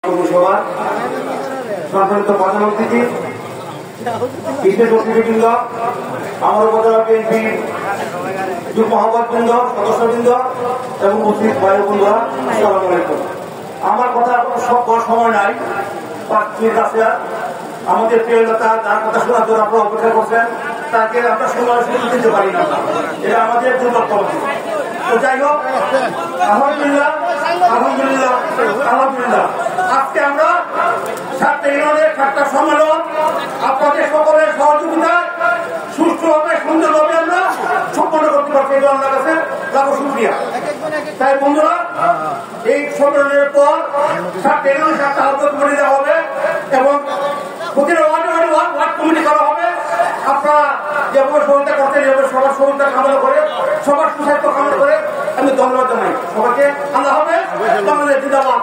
পৌরসভা সম্মানিত প্রধান অতিথি, বিশেষ অতিথিবৃন্দ, আমার উপজেলা বিএনপির যুব আহ্বায়কবৃন্দ, সদস্যবৃন্দ এবং উপস্থিত ভাই বন্ধুরা, আসসালামু আলাইকুম। আমার কথা সব সময় নাই, আমাদের প্রিয় নেতা যার কথা শোনার জন্য আপনারা অপেক্ষা করছেন তাকে আমরা সময় সুযোগ দিতে পারি না, এটা আমাদের দুর্ভাগ্য। তো যাই হোক, আলহামদুলিল্লাহ আলহামদুলিল্লাহ আলহামদুলিল্লাহ আজকে আমরা 7টা ইউনিয়নের 7টা সম্মেলন আপনাদের সকলের সহযোগিতায় সুষ্ঠুভাবে সুন্দরভাবে আমরা সম্পন্ন করতে পারছি। আপনার কাছে লাখো শুকরিয়া। তাই বন্ধুরা, এই সম্মেলনের পর 7টা ইউনিয়ন 7টা আহ্বায়ক কমিটি দেওয়া হবে এবং প্রতিটা ওয়ার্ড কমিটি করা হবে। আপনারা যেভাবে সহযোগিতা করছেন এভাবে সবার সহযোগিতা কামনা করে, সবার সুস্বাস্থ্য কামনা করে আমি ধন্যবাদ জানাই সবাইকে। আল্লাহ হাফেজ। বাংলাদেশ জিন্দাবাদ।